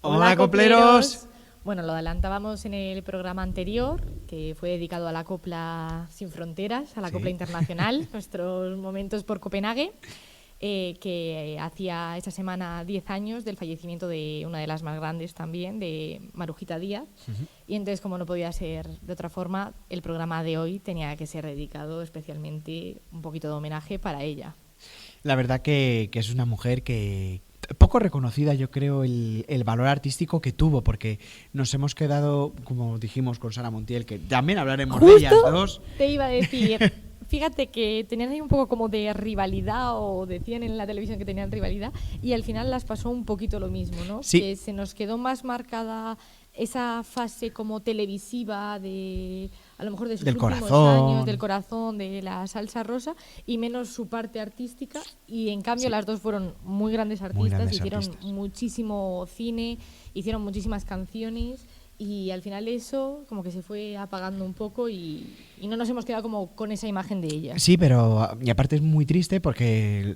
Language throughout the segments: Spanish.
Hola, copleros. Bueno, lo adelantábamos en el programa anterior, que fue dedicado a la copla sin fronteras, a la copla internacional, nuestros momentos por Copenhague, que hacía esta semana 10 años del fallecimiento de una de las más grandes también, de Marujita Díaz. Y entonces, como no podía ser de otra forma, el programa de hoy tenía que ser dedicado especialmente un poquito de homenaje para ella. La verdad que es una mujer que poco reconocida, yo creo, el valor artístico que tuvo, porque nos hemos quedado, como dijimos con Sara Montiel, que también hablaremos de ellas dos. Te iba a decir, fíjate que tenían ahí un poco como de rivalidad, o decían en la televisión que tenían rivalidad, y al final las pasó un poquito lo mismo, ¿no? Sí. Que se nos quedó más marcada esa fase como televisiva de, a lo mejor de sus del últimos corazón. años, del corazón, de la salsa rosa, y menos su parte artística. Y en cambio las dos fueron muy grandes artistas, hicieron muchísimo cine, hicieron muchísimas canciones, y al final eso como que se fue apagando un poco y no nos hemos quedado como con esa imagen de ella. Sí, pero y aparte es muy triste porque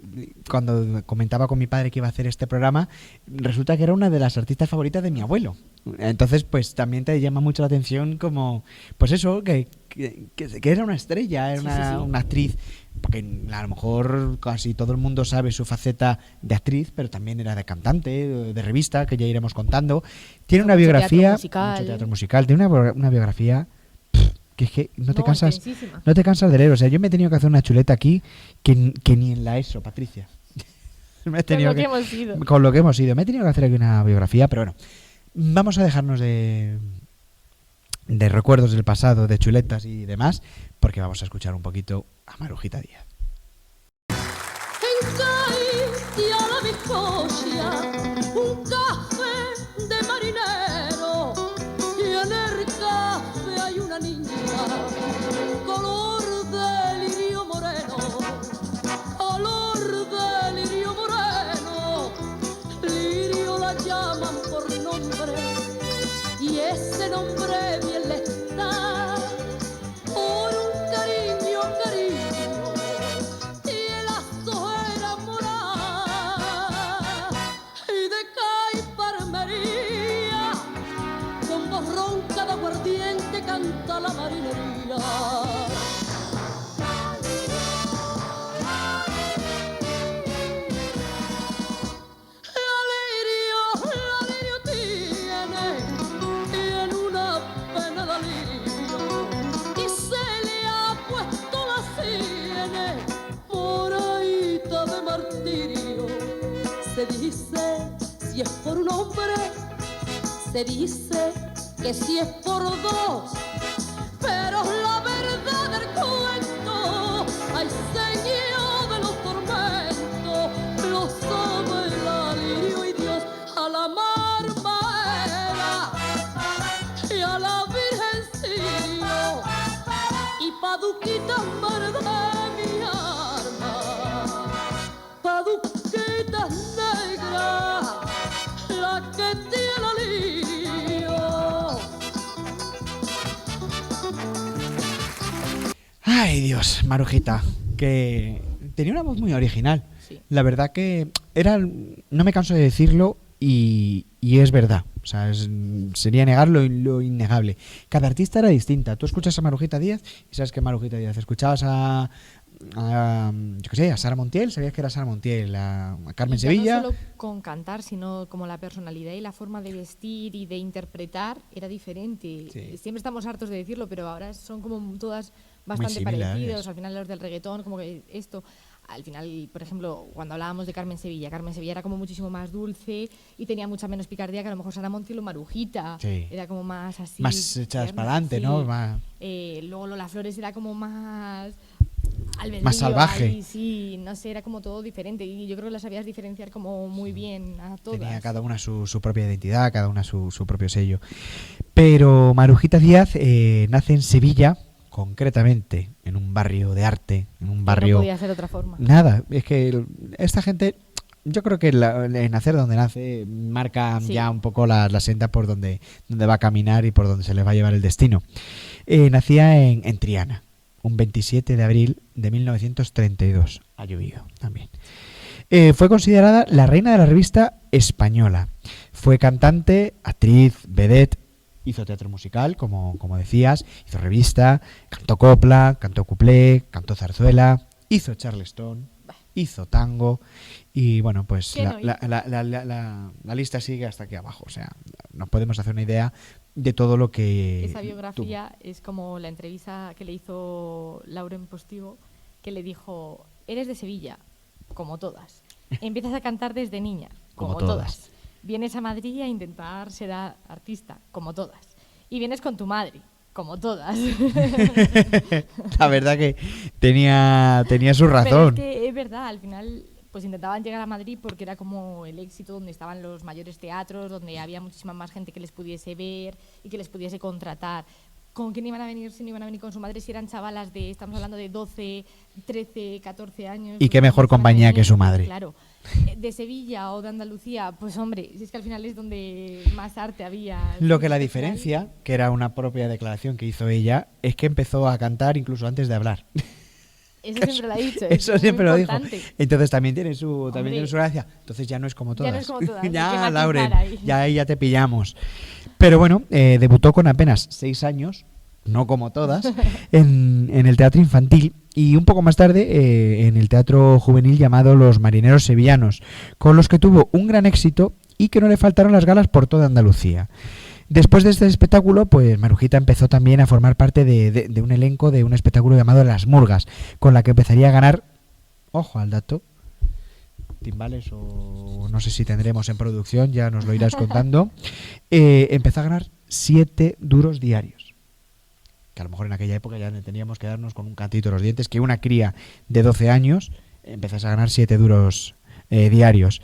cuando comentaba con mi padre que iba a hacer este programa, resulta que era una de las artistas favoritas de mi abuelo. Entonces, pues también te llama mucho la atención como, pues eso, que era una estrella, era una actriz, porque a lo mejor casi todo el mundo sabe su faceta de actriz, pero también era de cantante, de revista, que ya iremos contando. Tiene una biografía, mucho teatro musical, tiene una biografía que es que no te cansas de leer. O sea, yo me he tenido que hacer una chuleta aquí que ni en la ESO, Patricia. Con lo que hemos ido. Me he tenido que hacer aquí una biografía, pero bueno, vamos a dejarnos de recuerdos del pasado, de chuletas y demás, porque vamos a escuchar un poquito a Marujita Díaz. Un café de marinero, y en el café hay una niña, color de lirio moreno, lirio la llaman por nombre, y ese nombre bien le está, por un cariño, y el lazo era morar, y de caiparmería, con voz ronca de aguardiente canta la marinería. La lirio tiene una pena de lirio, y se le ha puesto la sienes moradita de martirio. Se dice, si es por un hombre, se dice que si es por dos, pero la verdad del cuento, ay señor de los tormentos, lo sabe la lirio y Dios, a la marmera y a la virgencillo, y paduquita mar de mi arma, paduquita negra, la que tiene lío. Ay, Dios, Marujita, que tenía una voz muy original. Sí. La verdad que no me canso de decirlo y es verdad. O sea, sería negar lo innegable. Cada artista era distinta. Tú escuchas a Marujita Díaz y sabes que Marujita Díaz. Escuchabas a yo qué sé, a Sara Montiel, sabías que era Sara Montiel, a Carmen Sevilla. No solo con cantar, sino como la personalidad y la forma de vestir y de interpretar era diferente. Sí. Siempre estamos hartos de decirlo, pero ahora son como todas bastante parecidos. Al final los del reggaetón, como que esto... Al final, por ejemplo, cuando hablábamos de Carmen Sevilla era como muchísimo más dulce y tenía mucha menos picardía que a lo mejor Sara Montiel o Marujita. Sí. Era como más así... Más echadas para adelante, sí. ¿no? Más... luego Lola Flores era como más... albedrío, más salvaje. Ahí, sí, no sé, era como todo diferente y yo creo que las sabías diferenciar como muy bien a todas. Tenía cada una su propia identidad, cada una su propio sello. Pero Marujita Díaz nace en Sevilla, concretamente en un barrio de arte, en un barrio... No podía ser de otra forma. Nada, es que esta gente, yo creo que el nacer donde nace marca ya un poco la senda por donde va a caminar y por donde se le va a llevar el destino. Nacía en Triana, un 27 de abril de 1932. Ha llovido también. Fue considerada la reina de la revista española. Fue cantante, actriz, vedette, hizo teatro musical, como decías, hizo revista, cantó copla, cantó cuplé, cantó zarzuela, hizo charleston, hizo tango y bueno, pues ¿Qué no hizo? la lista sigue hasta aquí abajo. O sea, nos podemos hacer una idea de todo lo que Esa biografía es como la entrevista que le hizo Lauren Postigo, que le dijo, eres de Sevilla, como todas. Empiezas a cantar desde niña, Como como todas. todas. Vienes a Madrid a intentar ser artista, como todas. Y vienes con tu madre, como todas. La verdad que tenía su Pero razón. es que es verdad, al final pues intentaban llegar a Madrid porque era como el éxito donde estaban los mayores teatros, donde había muchísima más gente que les pudiese ver y que les pudiese contratar. ¿Con quién iban a venir si no iban a venir con su madre? Si eran chavalas de, estamos hablando de 12, 13, 14 años. Y pues, qué mejor ¿cómo iban a compañía venir? que su madre. Claro. De Sevilla o de Andalucía, pues hombre, si es que al final es donde más arte había. Lo que la Social. diferencia, que era una propia declaración que hizo ella, es que empezó a cantar incluso antes de hablar. Eso siempre lo ha dicho. es Eso muy siempre lo dijo. importante. Entonces también tiene su Hombre. gracia. Entonces ya no es como todas. Ya no es como todas, hay que Ya, matizar Lauren, ahí. ya te pillamos. Pero bueno, debutó con apenas 6 años, no como todas, en el teatro infantil y un poco más tarde en el teatro juvenil llamado Los Marineros Sevillanos, con los que tuvo un gran éxito y que no le faltaron las galas por toda Andalucía. Después de este espectáculo, pues Marujita empezó también a formar parte de un elenco de un espectáculo llamado Las Murgas, con la que empezaría a ganar, ojo al dato, timbales o no sé si tendremos en producción, ya nos lo irás contando, empezó a ganar 7 duros diarios. Que a lo mejor en aquella época ya teníamos que darnos con un cantito de los dientes, que una cría de 12 años empezase a ganar 7 duros diarios.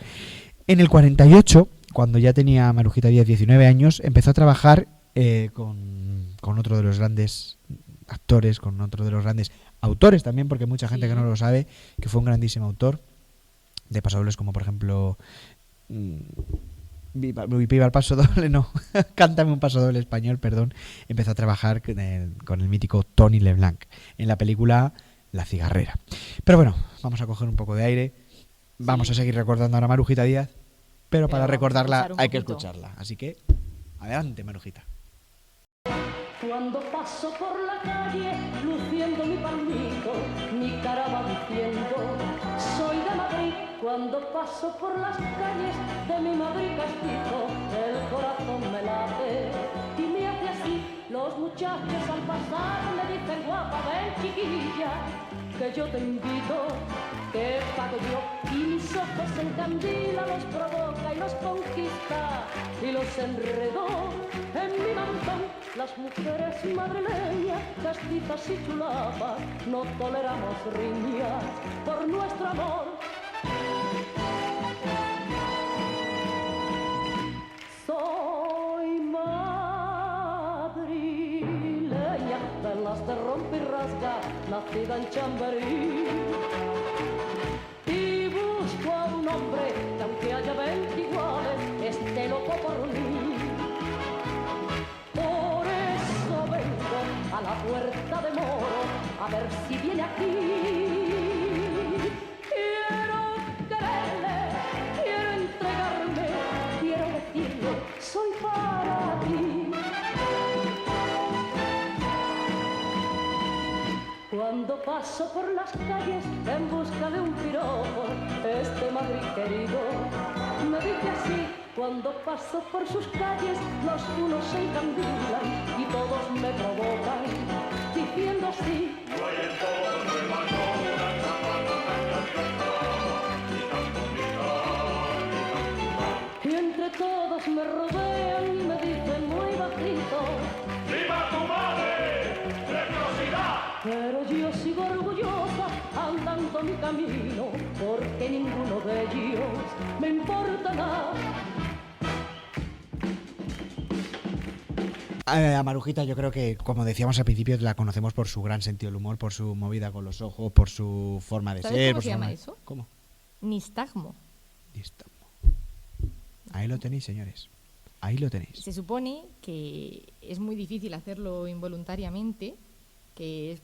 En el 48, cuando ya tenía Marujita Díaz 19 años, empezó a trabajar con otro de los grandes actores, con otro de los grandes autores también, porque hay mucha gente Sí. que no lo sabe, que fue un grandísimo autor de pasodobles como por ejemplo Viva el paso doble, no, cántame un paso doble español, perdón. Empezó a trabajar con el mítico Tony LeBlanc en la película La cigarrera. Pero bueno, vamos a coger un poco de aire, vamos a seguir recordando ahora a Marujita Díaz, pero para vamos a recordarla escuchar un hay que poquito. escucharla, así que adelante, Marujita. Cuando paso por la calle luciendo mi palmito, mi cara va diciendo, soy de Madrid. Cuando paso por las calles de mi Madrid castizo, el corazón me late y me hace así. Los muchachos al pasar me dicen, guapa, ven chiquilla, que yo te invito, que pago yo. Y mis ojos se encandilan, los provoca y los conquista y los enredó en mi mantón. Las mujeres madrileñas, castizas y chulapas, no toleramos riñas por nuestro amor. Soy madrileña, de las de rompe y rasga, nacida en Chamberí. Y busco a un hombre que aunque haya 20 iguales, esté loco por mí. Por eso vengo a la puerta de Moro, a ver si viene aquí. Quiero quererle, quiero entregarme, quiero decirle, soy para ti. Cuando paso por las calles en busca de un piropo, este Madrid querido me dice así. Cuando paso por sus calles los unos se encandilan y todos me provocan diciendo así. Y entre todos me rodean y me dicen muy bajito, ¡Viva tu madre! ¡Preciosidad! pero yo sigo orgullosa andando mi camino, porque ninguno de ellos me importa nada. A Marujita yo creo que, como decíamos al principio, la conocemos por su gran sentido del humor, por su movida con los ojos, por su forma de ¿Sabes ser. cómo por se su llama forma- eso? ¿Cómo? Nistagmo. Listo. Ahí lo tenéis, señores. Ahí lo tenéis. Se supone que es muy difícil hacerlo involuntariamente, que es,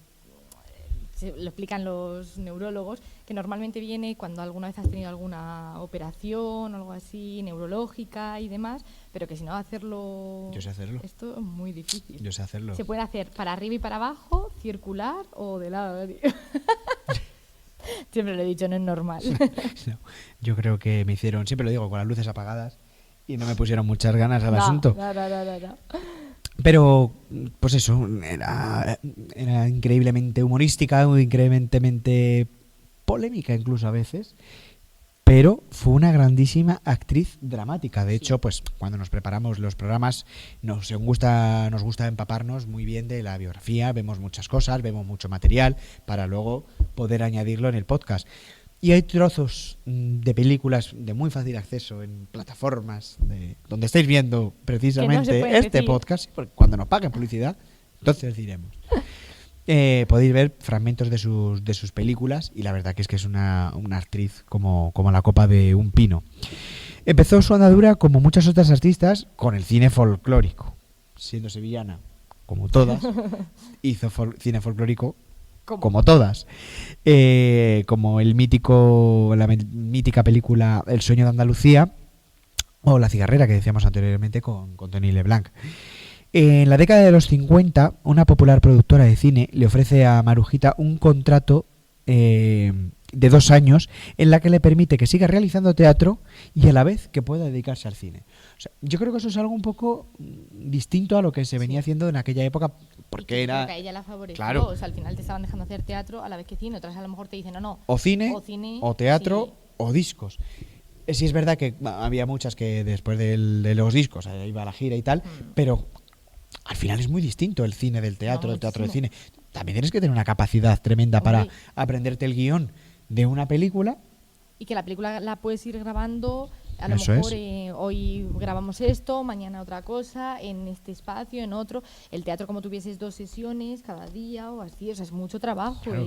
lo explican los neurólogos, que normalmente viene cuando alguna vez has tenido alguna operación o algo así, neurológica y demás, pero que si no hacerlo... Yo sé hacerlo. Esto es muy difícil. Yo sé hacerlo. Se puede hacer para arriba y para abajo, circular o de lado. Siempre lo he dicho, no es normal. No, yo creo que me hicieron, siempre lo digo, con las luces apagadas y no me pusieron muchas ganas al asunto. No. Pero, pues eso, era increíblemente humorística, increíblemente polémica incluso a veces, pero fue una grandísima actriz dramática. De hecho, pues cuando nos preparamos los programas nos gusta empaparnos muy bien de la biografía, vemos muchas cosas, vemos mucho material para luego poder añadirlo en el podcast. Y hay trozos de películas de muy fácil acceso en plataformas donde estáis viendo precisamente pueden este decir. podcast, porque cuando nos paguen publicidad, entonces diremos. Podéis ver fragmentos de sus películas y la verdad que es una actriz como la copa de un pino. Empezó su andadura, como muchas otras artistas, con el cine folclórico. Siendo sevillana, como todas, hizo cine folclórico como todas. Como la mítica película El sueño de Andalucía o La cigarrera, que decíamos anteriormente con Tony Leblanc. En la década de los 50, una popular productora de cine le ofrece a Marujita un contrato de 2 años en la que le permite que siga realizando teatro y a la vez que pueda dedicarse al cine. O sea, yo creo que eso es algo un poco distinto a lo que se venía haciendo en aquella época, porque creo era... que a ella la favoreció. Claro. O sea, al final te estaban dejando hacer teatro a la vez que cine. Otras a lo mejor te dicen, no. O cine, o teatro, sí. o discos. Sí es verdad que había muchas que después de los discos iba a la gira y tal, pero al final es muy distinto el cine del teatro, No, el teatro del muchísimo. cine. También tienes que tener una capacidad tremenda para Hombre. aprenderte el guión de una película. Y que la película la puedes ir grabando, a lo Eso mejor es. hoy grabamos esto, mañana otra cosa, en este espacio, en otro. El teatro, como tuvieses 2 sesiones cada día o así, o sea, es mucho trabajo. Claro.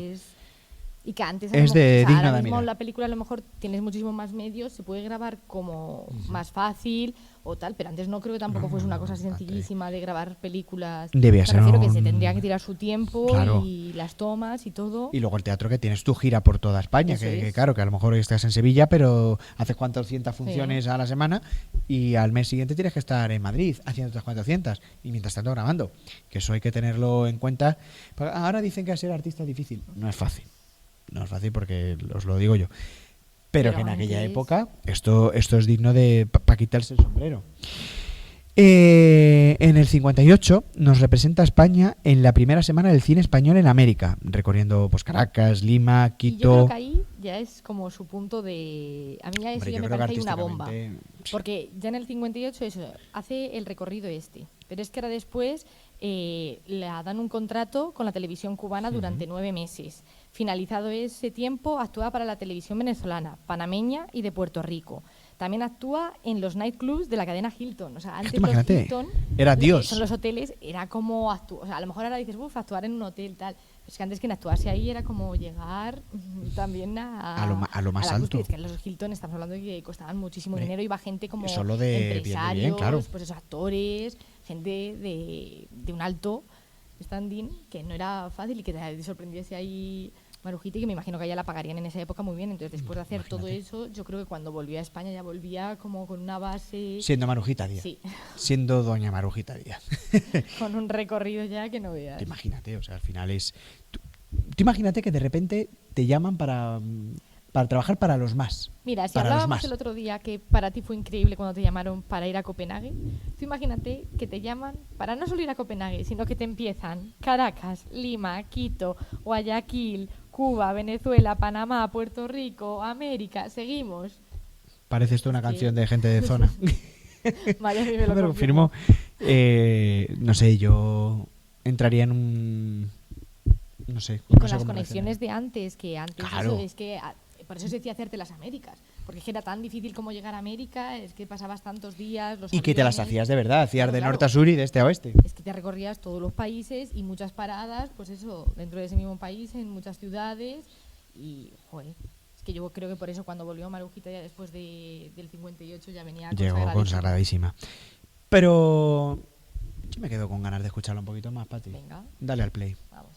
Y que antes Es de digno ahora de mismo admirar. la película a lo mejor tienes muchísimo más medios, se puede grabar como más fácil o tal, pero antes no creo que tampoco fuese una cosa sencillísima de grabar películas. Debía Me ser refiero que un- se tendría que tirar su tiempo Claro. y las tomas y todo. Y luego el teatro, que tienes tu gira por toda España, Eso que es. claro, que a lo mejor estás en Sevilla, pero haces cuantas cientas funciones a la semana y al mes siguiente tienes que estar en Madrid haciendo otras cuantas cientas y mientras tanto grabando. Que eso hay que tenerlo en cuenta. Ahora dicen que ser artista es difícil. No es fácil. No es fácil porque os lo digo yo. Pero que en aquella antes- época esto es digno de para quitarse el sombrero. En el 58 nos representa España en la primera semana del cine español en América, recorriendo pues Caracas, Lima, Y yo Quito. creo que ahí ya es como su punto de... A mí ya eso Hombre, ya yo me creo que parece ahí una bomba. artísticamente- Porque ya en el 58 eso, hace el recorrido este. Pero es que ahora después le dan un contrato con la televisión cubana durante 9 meses. Finalizado ese tiempo, actúa para la televisión venezolana, panameña y de Puerto Rico. También actúa en los nightclubs de la cadena Hilton. O sea, antes Imagínate, los Hilton, era lo que Dios. son los hoteles, era como actuar. O sea, a lo mejor ahora dices, actuar en un hotel, tal. Pero es que antes que actuarse ahí era como llegar también A lo más la cúspide. alto. Es que los Hilton estamos hablando de que costaban muchísimo Hombre, dinero. Iba gente como solo de bien de bien, empresarios, claro. pues esos actores, gente de un alto standing, que no era fácil y que te sorprendiese ahí Marujita, y que me imagino que a ella la pagarían en esa época muy bien. Entonces, después de hacer todo eso, yo creo que cuando volvió a España ya volvía como con una base, Siendo Marujita Díaz. sí, Siendo doña Marujita Díaz. con un recorrido ya que no veas. Imagínate, o sea, al final es... Tú imagínate que de repente te llaman para trabajar para los más. Mira, si para los hablábamos más. el otro día que para ti fue increíble cuando te llamaron para ir a Copenhague, tú imagínate que te llaman para no solo ir a Copenhague, sino que te empiezan Caracas, Lima, Quito, Guayaquil, Cuba, Venezuela, Panamá, Puerto Rico, América, seguimos. Parece esto una Sí. canción de gente de zona. Vaya, a mí me lo Me lo confirmó. confirmo. No sé, yo entraría en un... No sé. Y no con sé las cómo conexiones de antes, que antes Claro. eso es que por eso se decía hacerte las Américas, porque es que era tan difícil como llegar a América, es que pasabas tantos días, los Y que te las aviones. hacías de verdad, hacías de Claro. norte a sur y de este a oeste. Es que te recorrías todos los países y muchas paradas, pues eso, dentro de ese mismo país, en muchas ciudades. Y, joder, es que yo creo que por eso cuando volvió Marujita ya después del 58 ya venía Llegó consagradísima. consagradísima. Pero yo me quedo con ganas de escucharlo un poquito más, Pati. Venga, Dale al play. vamos.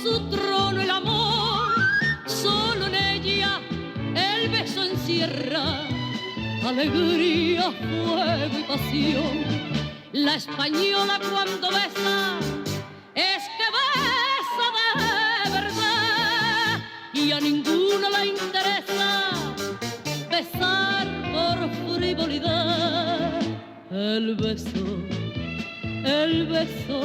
su trono el amor, solo en ella el beso encierra alegría, fuego y pasión. La española cuando besa es que besa de verdad y a ninguno le interesa besar por frivolidad. El beso, el beso,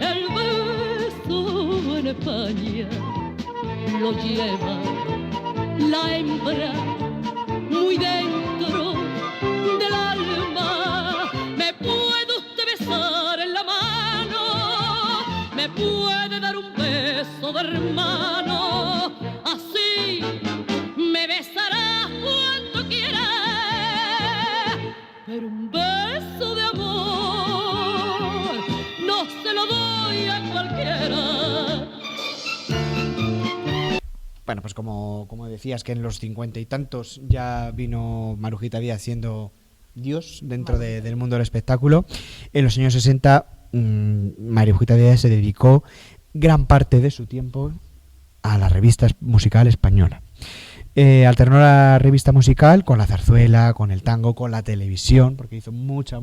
el beso en España lo lleva la hembra muy dentro del alma. Me puede usted besar en la mano, me puede dar un beso de hermano, así me besará cuando quiera, pero un beso de amor no se lo doy a cualquiera. Bueno, pues como decías que en los 50 y tantos ya vino Marujita Díaz siendo Dios dentro del mundo del espectáculo, en los años 60 Marujita Díaz se dedicó gran parte de su tiempo a la revista musical española. Alternó la revista musical con la zarzuela, con el tango, con la televisión, porque hizo mucha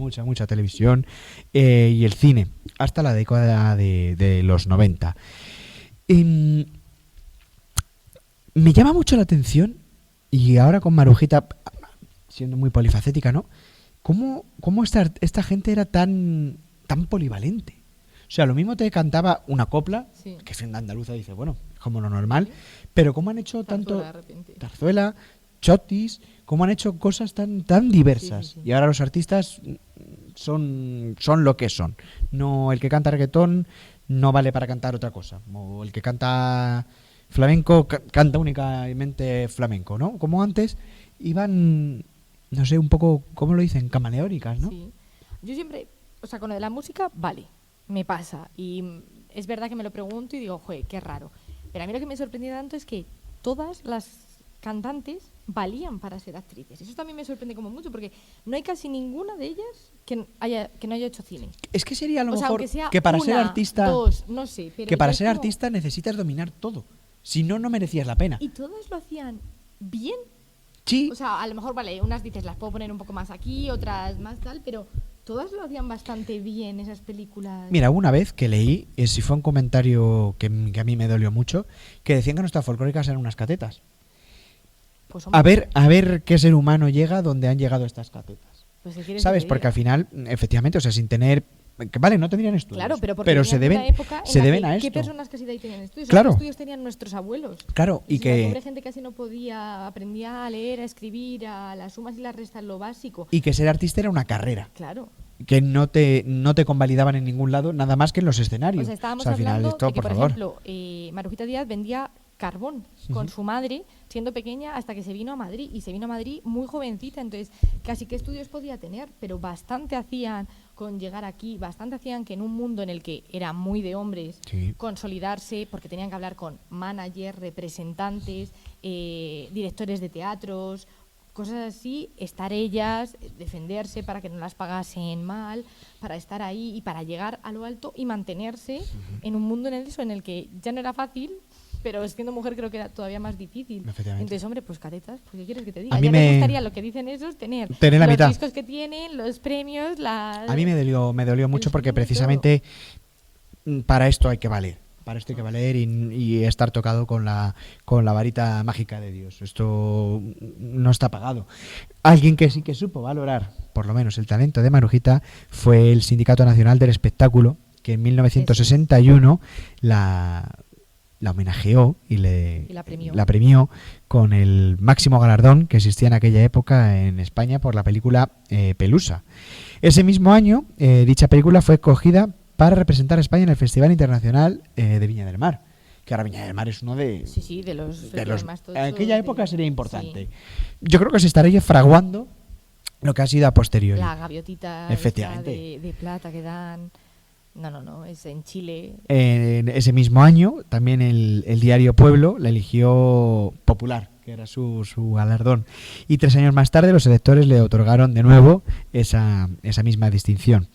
televisión, y el cine, hasta la década de los 90. Me llama mucho la atención, y ahora con Marujita, siendo muy polifacética, ¿no? ¿Cómo esta gente era tan polivalente? O sea, lo mismo te cantaba una copla, Sí. que siendo andaluza dice, bueno, es como lo normal, pero cómo han hecho tanto Zarzuela, de repente. zarzuela, chotis, cómo han hecho cosas tan diversas. Sí, sí, sí. Y ahora los artistas son lo que son. No, el que canta reggaetón no vale para cantar otra cosa. O el que canta flamenco canta únicamente flamenco, ¿no? Como antes iban, no sé, un poco, ¿cómo lo dicen? Camaleóricas, ¿no? Sí. Yo siempre, o sea, con lo de la música, vale, me pasa. Y es verdad que me lo pregunto y digo, joder, qué raro. Pero a mí lo que me sorprendió tanto es que todas las cantantes valían para ser actrices. Eso también me sorprende como mucho, porque no hay casi ninguna de ellas que no haya hecho cine. Es que sería a lo O sea, mejor aunque sea que para ser una, artista, dos, no sé, pero que para ya es ser como- artista necesitas dominar todo. Si no, no merecías la pena. Y todas lo hacían bien. Sí, O sea, a lo mejor, vale, unas dices, las puedo poner un poco más aquí, otras más tal, pero todas lo hacían bastante bien esas películas. mira, una vez que leí, si fue un comentario que a mí me dolió mucho, que decían que nuestras folclóricas eran unas catetas. Pues, hombre, A ver qué ser humano llega donde han llegado estas catetas. pues, ¿qué quieres que ¿Sabes? te Porque diga? al final, efectivamente, o sea, sin tener... Que vale, no tendrían estudios. Claro, pero porque se venían de deben, una época en se la deben que, a ¿qué esto. personas casi de ahí tenían estudios? Claro. ¿Qué estudios tenían nuestros abuelos? Claro, y Si la pobre que, gente casi no podía, aprendía a leer, a escribir, a las sumas y las restas, lo básico. y que ser artista era una carrera. Claro. Que no te convalidaban en ningún lado, nada más que en los escenarios. O sea, estábamos O sea, al final hablando esto, de que, por por favor. ejemplo, Marujita Díaz vendía carbón con su madre siendo pequeña hasta que se vino a Madrid, y se vino a Madrid muy jovencita, entonces casi qué estudios podía tener, pero bastante hacían con llegar aquí, bastante hacían que en un mundo en el que era muy de hombres, Sí. consolidarse, porque tenían que hablar con managers, representantes, directores de teatros, cosas así, estar ellas, defenderse para que no las pagasen mal, para estar ahí y para llegar a lo alto y mantenerse en un mundo en el que ya no era fácil, pero siendo mujer creo que era todavía más difícil. Efectivamente. Entonces, hombre, pues caretas, pues ¿qué quieres que te diga? A mí Ya me- me gustaría, lo que dicen esos, tener Tener la los mitad. discos que tienen, los premios, las... A mí me dolió mucho el porque cine y precisamente para esto hay que valer. Para esto hay que valer y estar tocado con la varita mágica de Dios. Esto no está pagado. Alguien que sí que supo valorar, por lo menos, el talento de Marujita fue el Sindicato Nacional del Espectáculo, que en 1961 la homenajeó y la premió. la premió con el máximo galardón que existía en aquella época en España por la película Pelusa. Ese mismo año, dicha película fue escogida para representar a España en el Festival Internacional de Viña del Mar, que ahora Viña del Mar es uno de... Sí, de los de festivales los más tochos en aquella de- época sería importante. sí. Yo creo que se estaría fraguando lo que ha sido a posteriori. La gaviotita Efectivamente. esta de plata que dan... No, es en Chile. En ese mismo año, también el diario Pueblo la eligió popular, que era su galardón. Y 3 años más tarde los electores le otorgaron de nuevo esa misma distinción.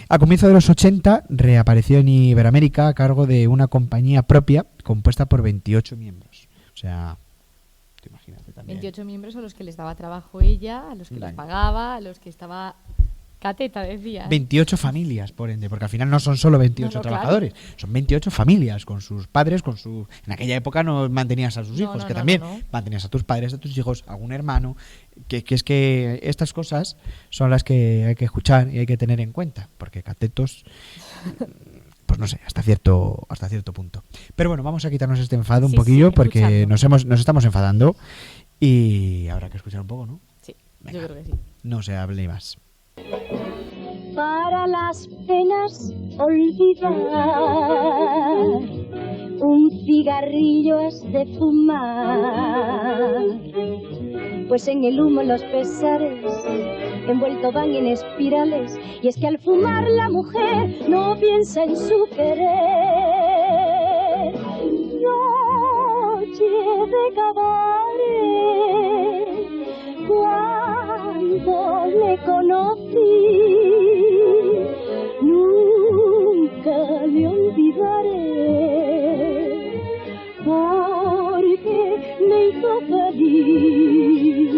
A comienzos de los 80 reapareció en Iberoamérica a cargo de una compañía propia compuesta por 28 miembros. O sea, te imagínate también. 28 miembros a los que les daba trabajo ella, a los que les Vale. pagaba, a los que estaba cateta, decía. 28 familias, por ende, porque al final no son solo 28 No, no, trabajadores, son 28 familias con sus padres, En aquella época no mantenías a sus No, hijos, no, que no, también no. mantenías a tus padres, a tus hijos, algún hermano, que es que estas cosas son las que hay que escuchar y hay que tener en cuenta, porque catetos, pues no sé, hasta cierto punto. Pero bueno, vamos a quitarnos este enfado un Sí, poquillo, sí, porque escuchando. nos estamos enfadando y habrá que escuchar un poco, ¿no? Sí, Venga. yo creo que sí. No se hable más. Para las penas olvidar, un cigarrillo has de fumar, pues en el humo los pesares envueltos van en espirales, y es que al fumar la mujer no piensa en su querer. Noche de cabaret, cuando le conocí, nunca le olvidaré, porque me hizo feliz.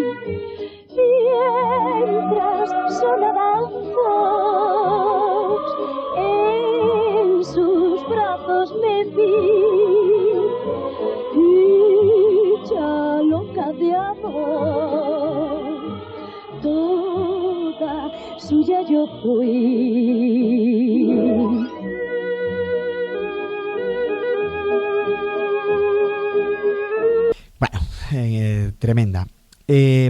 Mientras sonaban fox, en sus brazos me vi, y ya loca de amor, toda suya yo fui. Bueno, tremenda.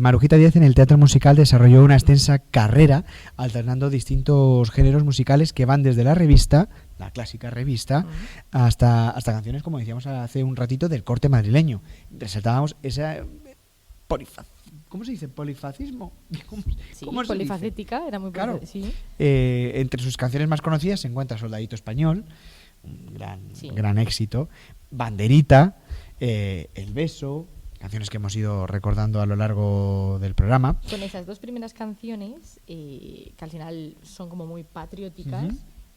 Marujita Díaz en el teatro musical desarrolló una extensa carrera alternando distintos géneros musicales que van desde la revista, la clásica revista, hasta canciones, como decíamos hace un ratito, del corte madrileño. Resaltábamos esa ¿cómo se dice? ¿Polifascismo? Sí, ¿Cómo se polifacética, era muy Claro. sí. Entre sus canciones más conocidas se encuentra Soldadito Español, un gran éxito, Banderita, El Beso, canciones que hemos ido recordando a lo largo del programa. Con esas 2 primeras canciones, que al final son como muy patrióticas,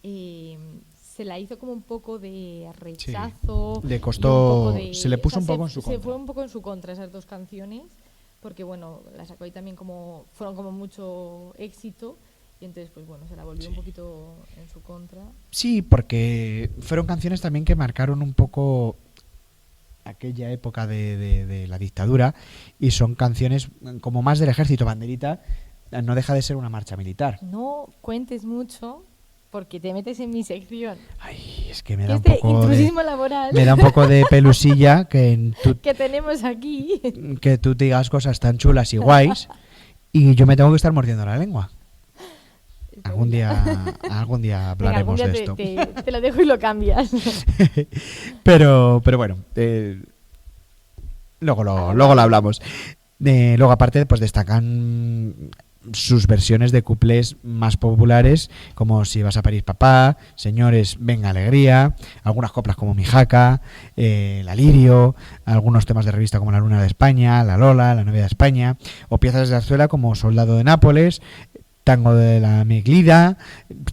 Ujú. se la hizo como un poco de rechazo. Le y costó- un poco de- se le puso un poco en su Se contra. fue un poco en su contra esas 2 canciones, porque bueno, las sacó ahí también fueron como mucho éxito, y entonces pues bueno, se la volvió un poquito en su contra. Sí, porque fueron canciones también que marcaron un poco aquella época de la dictadura, y son canciones como más del ejército. Banderita no deja de ser una marcha militar. No cuentes mucho, porque te metes en mi sección. Ay, es que me Que da un este poco intrusismo laboral me da un poco de pelusilla que que tenemos aquí. que tú te digas cosas tan chulas y guays y yo me tengo que estar mordiendo la lengua. Algún día Venga, hablaremos algún de día esto. te lo dejo y lo cambias. pero bueno, luego lo hablamos. Luego aparte pues destacan sus versiones de cuplés más populares, como Si vas a París papá, Señores, venga alegría, algunas coplas como Mi jaca, La lirio, algunos temas de revista como La luna de España, La Lola, La novia de España, o piezas de zarzuela como Soldado de Nápoles, Tango de la Miglida.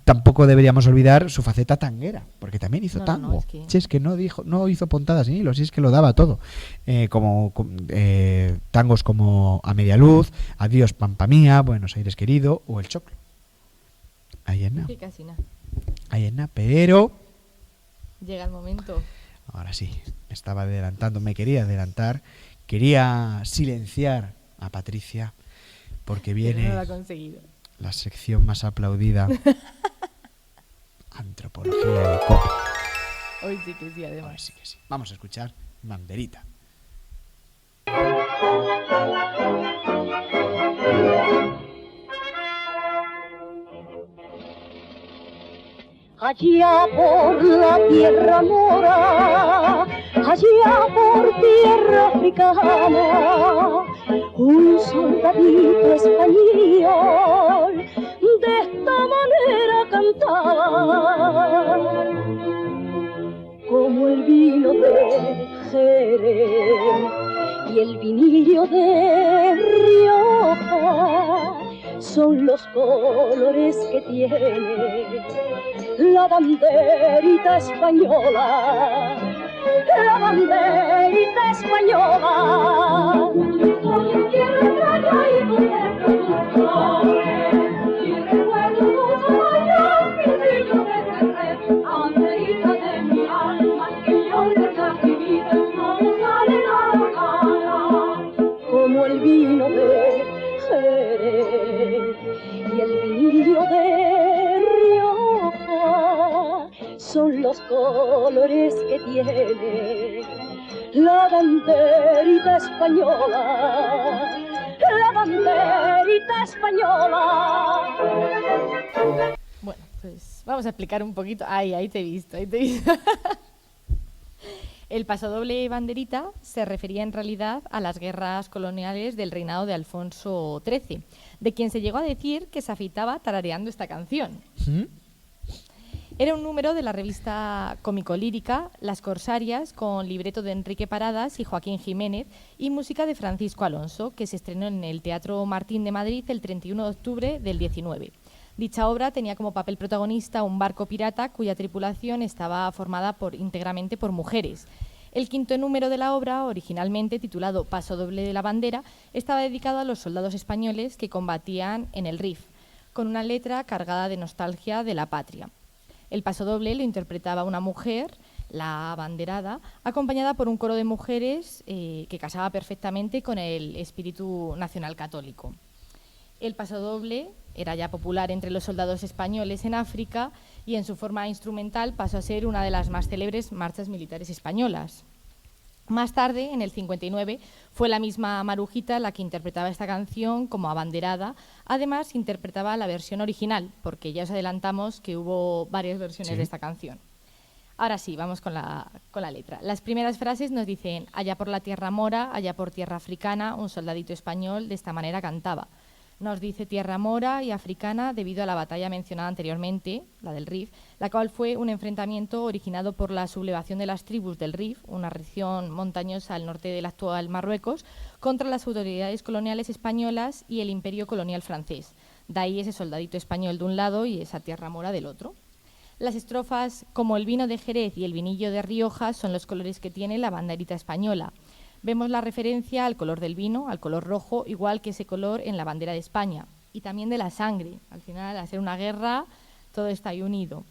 Tampoco deberíamos olvidar su faceta tanguera, porque también hizo No, tango. es que- Si es que no hizo puntadas ni hilos, si es que lo daba todo. Tangos como A media luz, Adiós Pampa mía, Buenos Aires querido, o El choclo. Ayena, Que casi nada. Ayena, pero Llega el momento. ahora sí, me estaba adelantando, me quería adelantar, quería silenciar a Patricia, porque Pero viene no lo ha conseguido. la sección más aplaudida, Antropología y Copla. Hoy sí que sí, Ahora además. sí que sí. Vamos a escuchar Banderita. Allá por la tierra mora, allá por tierra africana, un soldadito español de esta manera cantaba, como el vino de Jerez y el vinillo de Rioja son los colores que tiene la banderita española, la banderita española. Soy en tierra extraña y contemplo tus colores, y recuerdo tus ojos, mi brillo de Jerez, banderita de mi alma, que yo detrás mi vida no me sale la cara, como el vino de Jerez y el vinillo de Rioja son los colores que tiene la banderita española, la banderita española. Bueno, pues vamos a explicar un poquito. Ay, ahí te he visto, ahí te he visto. El pasodoble banderita se refería en realidad a las guerras coloniales del reinado de Alfonso XIII, de quien se llegó a decir que se afeitaba tarareando esta canción. Era un número de la revista cómico-lírica Las Corsarias, con libreto de Enrique Paradas y Joaquín Jiménez y música de Francisco Alonso, que se estrenó en el Teatro Martín de Madrid el 31 de octubre del 19. Dicha obra tenía como papel protagonista un barco pirata cuya tripulación estaba formada íntegramente por mujeres. El quinto número de la obra, originalmente titulado Pasodoble de la bandera, estaba dedicado a los soldados españoles que combatían en el Rif, con una letra cargada de nostalgia de la patria. El pasodoble lo interpretaba una mujer, la abanderada, acompañada por un coro de mujeres que casaba perfectamente con el espíritu nacional católico. El pasodoble era ya popular entre los soldados españoles en África y en su forma instrumental pasó a ser una de las más célebres marchas militares españolas. Más tarde, en el 59, fue la misma Marujita la que interpretaba esta canción como abanderada. Además, interpretaba la versión original, porque ya os adelantamos que hubo varias versiones de esta canción. Ahora sí, vamos con la letra. Las primeras frases nos dicen: allá por la tierra mora, allá por tierra africana, un soldadito español de esta manera cantaba. Nos dice tierra mora y africana debido a la batalla mencionada anteriormente, la del Rif, la cual fue un enfrentamiento originado por la sublevación de las tribus del Rif, una región montañosa al norte del actual Marruecos, contra las autoridades coloniales españolas y el imperio colonial francés. De ahí ese soldadito español de un lado y esa tierra mora del otro. Las estrofas como el vino de Jerez y el vinillo de Rioja son los colores que tiene la banderita española. Vemos la referencia al color del vino, al color rojo, igual que ese color en la bandera de España. Y también de la sangre. Al final, al ser una guerra, todo está ahí unido.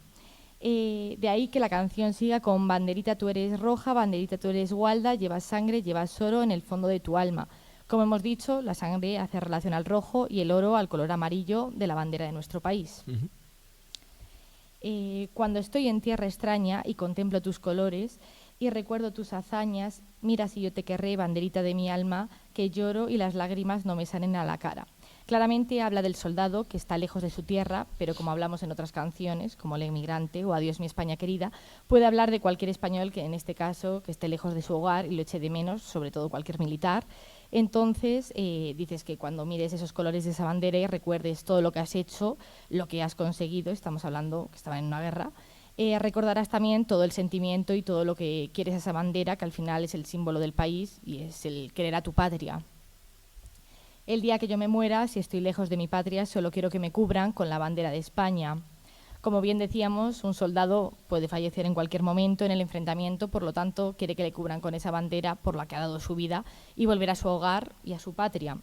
De ahí que la canción siga con banderita tú eres roja, banderita tú eres gualda, llevas sangre, llevas oro en el fondo de tu alma. Como hemos dicho, la sangre hace relación al rojo y el oro al color amarillo de la bandera de nuestro país. Cuando estoy en tierra extraña y contemplo tus colores y recuerdo tus hazañas, mira si yo te querré, banderita de mi alma, que lloro y las lágrimas no me salen a la cara. Claramente habla del soldado que está lejos de su tierra, pero como hablamos en otras canciones, como El emigrante o Adiós mi España querida, puede hablar de cualquier español que en este caso que esté lejos de su hogar y lo eche de menos, sobre todo cualquier militar. Entonces dices que cuando mires esos colores de esa bandera y recuerdes todo lo que has hecho, lo que has conseguido, estamos hablando que estaba en una guerra, recordarás también todo el sentimiento y todo lo que quieres a esa bandera, que al final es el símbolo del país y es el querer a tu patria. El día que yo me muera, si estoy lejos de mi patria, solo quiero que me cubran con la bandera de España. Como bien decíamos, un soldado puede fallecer en cualquier momento en el enfrentamiento, por lo tanto quiere que le cubran con esa bandera por la que ha dado su vida y volver a su hogar y a su patria.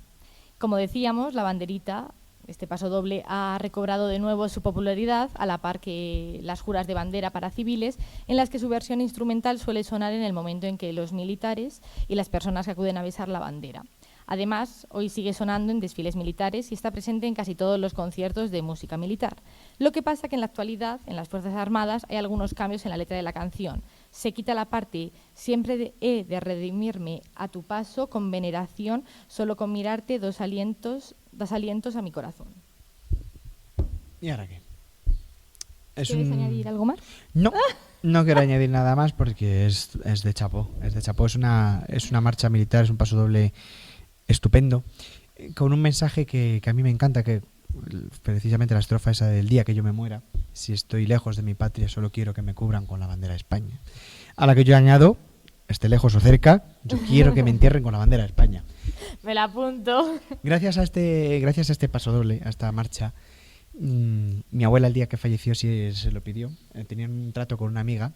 Como decíamos, la banderita, este pasodoble, ha recobrado de nuevo su popularidad a la par que las juras de bandera para civiles, en las que su versión instrumental suele sonar en el momento en que los militares y las personas que acuden a besar la bandera. Además, hoy sigue sonando en desfiles militares y está presente en casi todos los conciertos de música militar. Lo que pasa que en la actualidad, en las Fuerzas Armadas, hay algunos cambios en la letra de la canción. Se quita la parte «Siempre he de redimirme a tu paso con veneración, solo con mirarte das alientos a mi corazón». ¿Y ahora qué? ¿Quieres añadir algo más? No, no quiero añadir nada más porque es de chapó. Es de chapó, es una marcha militar, es un pasodoble estupendo, con un mensaje que a mí me encanta, que precisamente la estrofa esa del día que yo me muera, si estoy lejos de mi patria, solo quiero que me cubran con la bandera de España. A la que yo añado esté lejos o cerca, yo quiero que me entierren con la bandera de España. Me la apunto. Gracias a este paso doble, a esta marcha, mi abuela el día que falleció sí se lo pidió. Tenía un trato con una amiga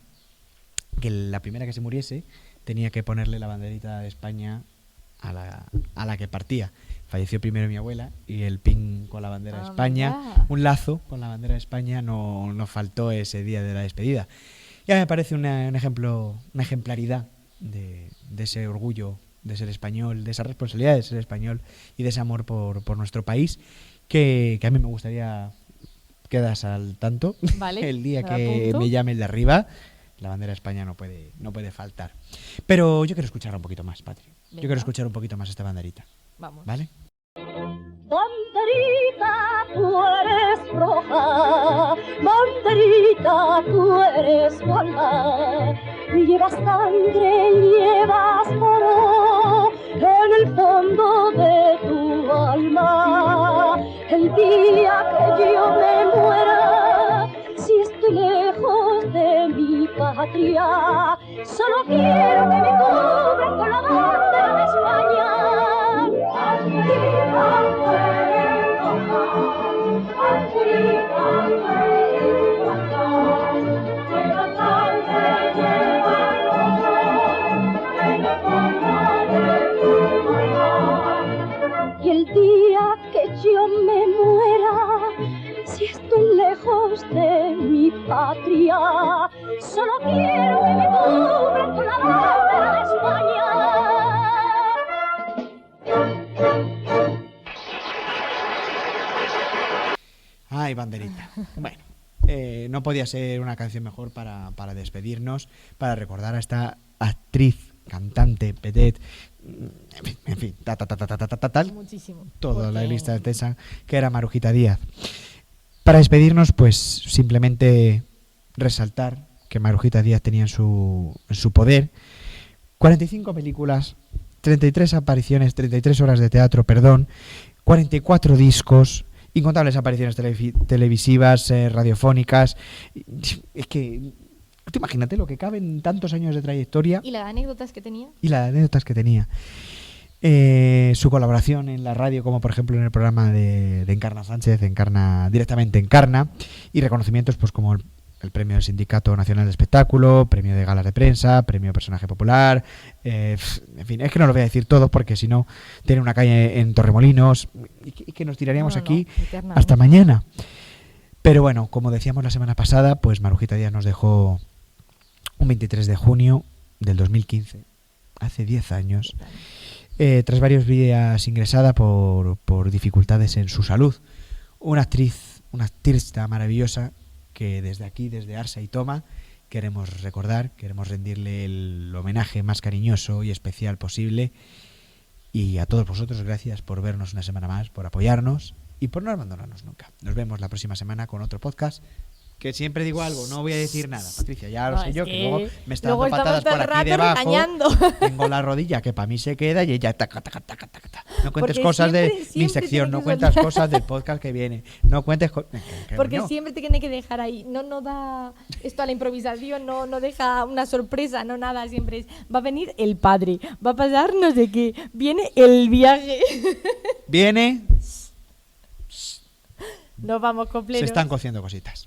que la primera que se muriese tenía que ponerle la banderita de España a la que partía. Falleció primero mi abuela y el pin con la bandera de España, mira. un lazo con la bandera de España no faltó ese día de la despedida. Ya me parece un ejemplo, una ejemplaridad de ese orgullo de ser español, de esa responsabilidad de ser español y de ese amor por nuestro país que a mí me gustaría quedas al tanto. Vale, el día me la que apunto. me llame el de arriba, la bandera de España no puede faltar. Pero yo quiero escuchar un poquito más, Patri. Yo Venga. quiero escuchar un poquito más esta banderita, Vamos. ¿vale? Banderita, tú eres roja, banderita, tú eres blanca. Llevas sangre, llevas oro en el fondo de tu alma. El día que yo me muera, si estoy lejos de mi patria, solo quiero que me cubran con la bandera de España. Y el día que yo me muera, si estoy lejos de mi patria, solo quiero que me cubran con la bandera de España. Ay, banderita. Bueno, no podía ser una canción mejor para despedirnos, para recordar a esta actriz, cantante, vedette, en fin, tal, Muchísimo. toda la Porque- lista de Tesa, que era Marujita Díaz. Para despedirnos, pues simplemente resaltar que Marujita Díaz tenía en su poder 45 películas, 33 apariciones, 33 horas de teatro, 44 discos, incontables apariciones televisivas, radiofónicas. Es que, tú imagínate lo que cabe en tantos años de trayectoria ¿Y las anécdotas que tenía? y las anécdotas que tenía. Su colaboración en la radio, como por ejemplo en el programa de Encarna Sánchez, directamente Encarna, y reconocimientos pues como el premio del Sindicato Nacional de Espectáculo, premio de galas de prensa, premio Personaje Popular, en fin, es que no lo voy a decir todo porque si no tiene una calle en Torremolinos y que nos tiraríamos No, aquí eternamente. hasta mañana. Pero bueno, como decíamos la semana pasada, pues Marujita Díaz nos dejó un 23 de junio del 2015, hace 10 años, tras varios días ingresada por dificultades en su salud. Una artista maravillosa que desde aquí, desde Arsa y Toma, queremos recordar, queremos rendirle el homenaje más cariñoso y especial posible. Y a todos vosotros, gracias por vernos una semana más, por apoyarnos y por no abandonarnos nunca. Nos vemos la próxima semana con otro podcast. Que siempre digo algo, no voy a decir nada, Patricia, ya lo No, sé es yo, que que luego me está luego dando patadas estamos por todo el aquí rato debajo. regañando. Tengo la rodilla que para mí se queda y ella taca, taca, taca, taca, taca. No cuentes Porque cosas de siempre mi sección, tiene no que cuentas soltar. cosas del podcast que viene. No cuentes Porque no. siempre te tiene que dejar ahí. No da esto a la improvisación, no deja una sorpresa, no nada. Siempre es, va a venir el padre, va a pasar no sé qué, viene el viaje. Viene, Nos vamos se completos. están cociendo cositas.